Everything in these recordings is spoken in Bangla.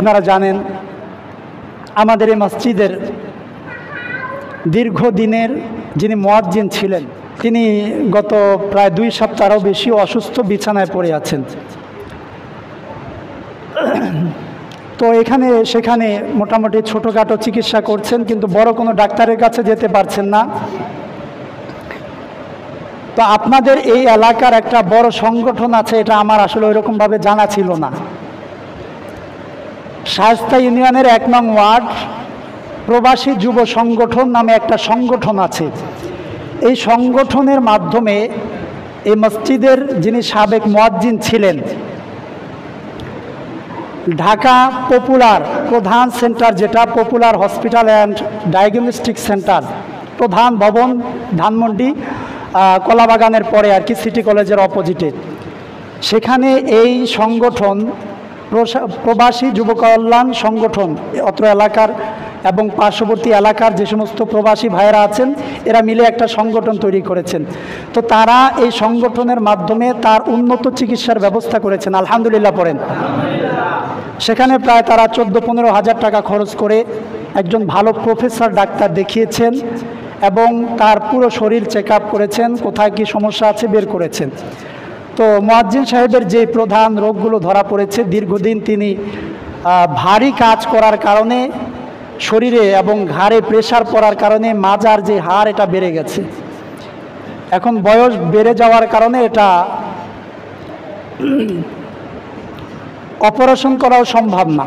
আপনারা জানেন আমাদের এই মসজিদের দীর্ঘদিনের যিনি মুয়াজ্জিন ছিলেন তিনি গত প্রায় 2 সপ্তাহেরও বেশি অসুস্থ, বিছানায় পড়ে আছেন। তো এখানে সেখানে মোটামুটি ছোটোখাটো চিকিৎসা করছেন, কিন্তু বড় কোনো ডাক্তারের কাছে যেতে পারছেন না। তো আপনাদের এই এলাকার একটা বড় সংগঠন আছে, এটা আমার আসলে ওইরকমভাবে জানা ছিল না। শায়েস্তা ইউনিয়নের 1 নং ওয়ার্ড প্রবাসী যুব সংগঠন নামে একটা সংগঠন আছে। এই সংগঠনের মাধ্যমে এই মসজিদের যিনি সাবেক মুয়াজ্জিন ছিলেন, ঢাকা পপুলার প্রধান সেন্টার, যেটা popular hospital and diagnostic centre, প্রধান ভবন ধানমন্ডি কলাবাগানের পরে আর কি, সিটি কলেজের অপোজিটে, সেখানে এই সংগঠন প্রবাসী যুব কল্যাণ সংগঠন অত্র এলাকার এবং পার্শ্ববর্তী এলাকার যে সমস্ত প্রবাসী ভাইয়েরা আছেন এরা মিলে একটা সংগঠন তৈরি করেছেন। তো তারা এই সংগঠনের মাধ্যমে তার উন্নত চিকিৎসার ব্যবস্থা করেছেন, আলহামদুলিল্লাহ পড়েন। সেখানে প্রায় তারা 14-15 হাজার টাকা খরচ করে একজন ভালো প্রফেসর ডাক্তার দেখিয়েছেন এবং তার পুরো শরীর চেক আপ করেছেন, কোথায় কী সমস্যা আছে বের করেছেন। তো মুয়াজ্জিন সাহেবের যে প্রধান রোগগুলো ধরা পড়েছে, দীর্ঘদিন তিনি ভারী কাজ করার কারণে শরীরে এবং ঘাড়ে প্রেশার পড়ার কারণে মাজার যে হাড় এটা বেড়ে গেছে। এখন বয়স বেড়ে যাওয়ার কারণে এটা অপারেশন করাও সম্ভব না।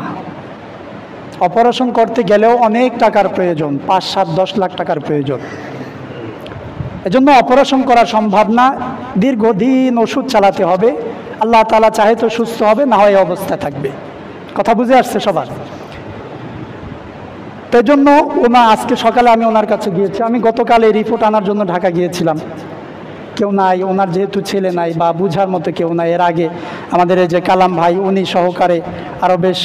অপারেশন করতে গেলেও অনেক টাকার প্রয়োজন, 5-7-10 লাখ টাকার প্রয়োজন। এজন্য অপারেশন করা সম্ভব না, দীর্ঘদিন ওষুধ চালাতে হবে। আল্লাহ তাআলা চাহে তো সুস্থ হবে, না হয় অবস্থায় থাকবে। কথা বুঝে আসছে সবার? তাই জন্য আজকে সকালে আমি ওনার কাছে গিয়েছি। আমি গতকাল এই রিপোর্ট আনার জন্য ঢাকা গিয়েছিলাম, কেউ নাই, ওনার যেহেতু ছেলে নাই বা বুঝার মতো কেউ নাই। এর আগে আমাদের এই যে কালাম ভাই, উনি সহকারে আরও বেশ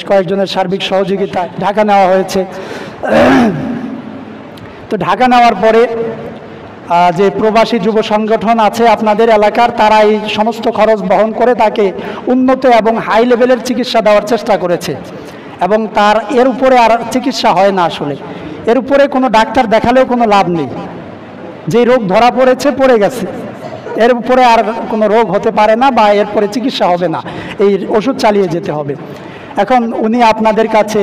কয়েকজনের সার্বিক সহযোগিতায় ঢাকা নেওয়া হয়েছে। তো ঢাকা নেওয়ার পরে যে প্রবাসী যুব সংগঠন আছে আপনাদের এলাকার, তারা এই সমস্ত খরচ বহন করে তাকে উন্নত এবং হাই লেভেলের চিকিৎসা দেওয়ার চেষ্টা করেছে। এবং তার এর উপরে আর চিকিৎসা হয় না, আসলে এর উপরে কোনো ডাক্তার দেখালেও কোনো লাভ নেই। যে রোগ ধরা পড়ে গেছে, এর উপরে আর কোনো রোগ হতে পারে না বা এরপরে চিকিৎসা হবে না, এই ওষুধ চালিয়ে যেতে হবে। এখন উনি আপনাদের কাছে,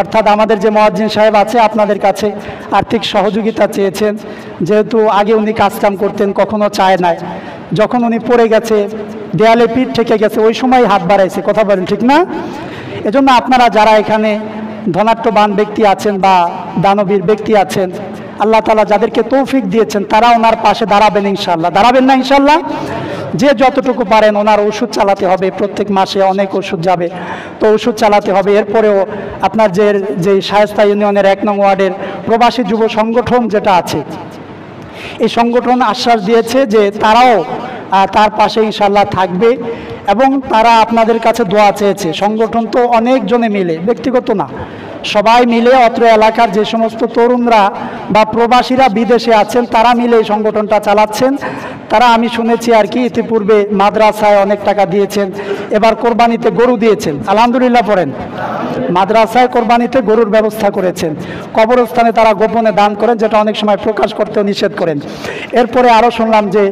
অর্থাৎ আমাদের যে মুয়াজ্জিন সাহেব আছে আপনাদের কাছে আর্থিক সহযোগিতা চেয়েছেন। যেহেতু আগে উনি কাজকাম করতেন, কখনো চায় নাই, যখন উনি পড়ে গেছে, দেয়ালে পিঠ ঠেকে গেছে, ওই সময় হাত বাড়াইছে। কথা বলেন ঠিক না? এজন্য আপনারা যারা এখানে ধনাঢ্যবান ব্যক্তি আছেন বা দানবীর ব্যক্তি আছেন, আল্লাহ তাআলা যাদেরকে তৌফিক দিয়েছেন তারা ওনার পাশে দাঁড়াবেন ইনশাআল্লাহ। দাঁড়াবেন না ইনশাআল্লাহ? যে যতটুকু পারেন ওনার ওষুধ চালাতে হবে, প্রত্যেক মাসে অনেক ওষুধ যাবে, তো ওষুধ চালাতে হবে। এরপরেও আপনার যে শায়েস্তা ইউনিয়নের 1 নং ওয়ার্ডের প্রবাসী যুব সংগঠন যেটা আছে, এই সংগঠন আশ্বাস দিয়েছে যে তারাও তার পাশে ইনশাআল্লাহ থাকবে এবং তারা আপনাদের কাছে দোয়া চেয়েছে। সংগঠন তো অনেকজনে মিলে, ব্যক্তিগত না, সবাই মিলে অত্র এলাকার যে সমস্ত তরুণরা বা প্রবাসীরা বিদেশে আছেন তারা মিলে এই সংগঠনটা চালাচ্ছেন। তারা, আমি শুনেছি আর কি, ইতিপূর্বে মাদ্রাসায় অনেক টাকা দিয়েছেন, এবার কোরবানিতে গরু দিয়েছেন, আলহামদুলিল্লাহ পড়েন। মাদ্রাসায় কোরবানিতে গরুর ব্যবস্থা করেছেন। কবরস্থানে তারা গোপনে দান করেন, যেটা অনেক সময় প্রকাশ করতেও নিষেধ করেন। এরপরে আরও শুনলাম যে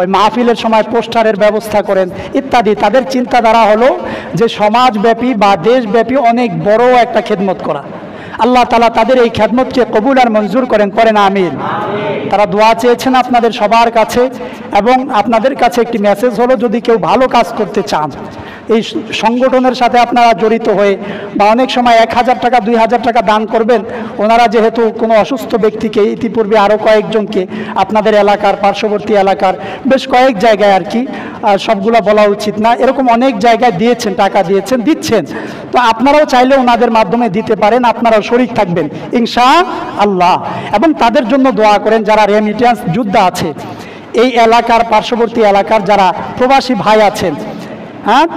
ওই মাহফিলের সময় পোস্টারের ব্যবস্থা করেন ইত্যাদি। তাদের চিন্তাধারা হলো যে সমাজব্যাপী বা দেশব্যাপী অনেক বড় একটা খেদমত করা। আল্লাহ তাআলা তাদের এই খেদমতকে কবুল আর মঞ্জুর করেন আমিন। তারা দোয়া চেয়েছেন আপনাদের সবার কাছে, এবং আপনাদের কাছে একটি মেসেজ হলো, যদি কেউ ভালো কাজ করতে চান এই সংগঠনের সাথে আপনারা জড়িত হয়ে, বা অনেক সময় 1000 টাকা 2000 টাকা দান করবেন। ওনারা যেহেতু কোনো অসুস্থ ব্যক্তিকে, ইতিপূর্বে আরও কয়েকজনকে আপনাদের এলাকার পার্শ্ববর্তী এলাকার বেশ কয়েক জায়গায় আর কি, সবগুলো বলা উচিত না, এরকম অনেক জায়গায় দিয়েছেন, টাকা দিচ্ছেন। তো আপনারাও চাইলে ওনাদের মাধ্যমে দিতে পারেন, আপনারাও শরীক থাকবেন ইনশাআল্লাহ। এবং তাদের জন্য দোয়া করেন যারা রেমিটেন্স যোদ্ধা আছে, এই এলাকার পার্শ্ববর্তী এলাকার যারা প্রবাসী ভাই আছেন,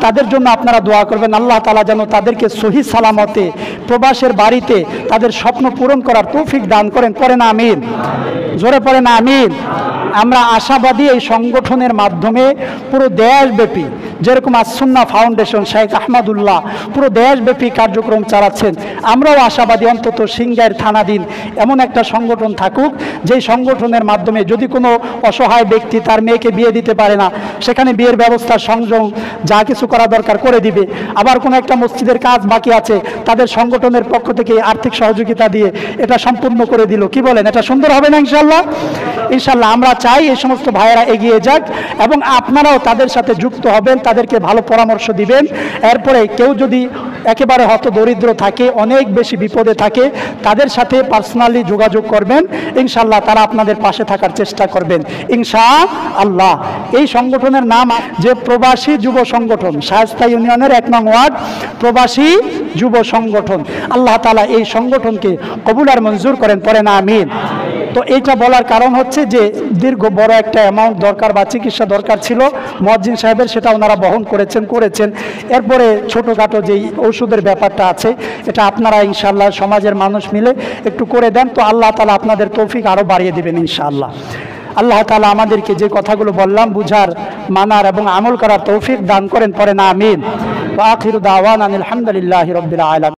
তাদের জন্য আপনারা দোয়া করবেন। আল্লাহ তাআলা যেন তাদেরকে সহি সালামতে প্রবাসের বাড়িতে তাদের স্বপ্ন পূরণ করার তৌফিক দান করেন আমিন। জোরে পড়ে না আমিন। আমরা আশাবাদী এই সংগঠনের মাধ্যমে পুরো দেশব্যাপী, যেরকম আসুন্না ফাউন্ডেশন শেখ আহমদুল্লাহ পুরো দেশব্যাপী কার্যক্রম চালাচ্ছেন, আমরাও আশাবাদী অন্তত সিংগাইর থানাধীন এমন একটা সংগঠন থাকুক, যেই সংগঠনের মাধ্যমে যদি কোনো অসহায় ব্যক্তি তার মেয়েকে বিয়ে দিতে পারে না, সেখানে বিয়ের ব্যবস্থা সংযম যা কিছু করা দরকার করে দিবে। আবার কোনো একটা মসজিদের কাজ বাকি আছে, তাদের সংগঠনের পক্ষ থেকে আর্থিক সহযোগিতা দিয়ে এটা সম্পূর্ণ করে দিল। কি বলেন, এটা সুন্দর হবে না ইনশাল্লাহ? ইনশাল্লাহ আমরা চাই এই সমস্ত ভাইয়েরা এগিয়ে যাক এবং আপনারাও তাদের সাথে যুক্ত হবেন, তাদেরকে ভালো পরামর্শ দিবেন। এরপরে কেউ যদি একেবারে হত দরিদ্র থাকে, অনেক বেশি বিপদে থাকে, তাদের সাথে পার্সোনালি যোগাযোগ করবেন, ইনশাল্লাহ তারা আপনাদের পাশে থাকার চেষ্টা করবেন ইনশাআল্লাহ। এই সংগঠনের নাম যে প্রবাসী যুব সংগঠন, শায়েস্তা ইউনিয়নের 1 নং ওয়ার্ড প্রবাসী যুব সংগঠন। আল্লাহ তাআলা এই সংগঠনকে কবুল আর মঞ্জুর করেন, পড়েন আমিন। তো এইটা বলার কারণ হচ্ছে যে দীর্ঘ বড় একটা অ্যামাউন্ট দরকার বা চিকিৎসা দরকার ছিল মুয়াজ্জিন সাহেবের, সেটা ওনারা বহন করেছেন। এরপরে ছোটোখাটো যেই ওষুধের ব্যাপারটা আছে, এটা আপনারা ইনশাআল্লাহ সমাজের মানুষ মিলে একটু করে দেন, তো আল্লাহ তাআলা আপনাদের তৌফিক আরও বাড়িয়ে দেবেন ইনশাআল্লাহ। আল্লাহ তাআলা আমাদেরকে যে কথাগুলো বললাম বুঝার, মানার এবং আমল করার তৌফিক দান করেন, পড়েন আমিন। ওয়া আখিরু দাওয়ানা আলহামদুলিল্লাহি রাব্বিল আলামিন।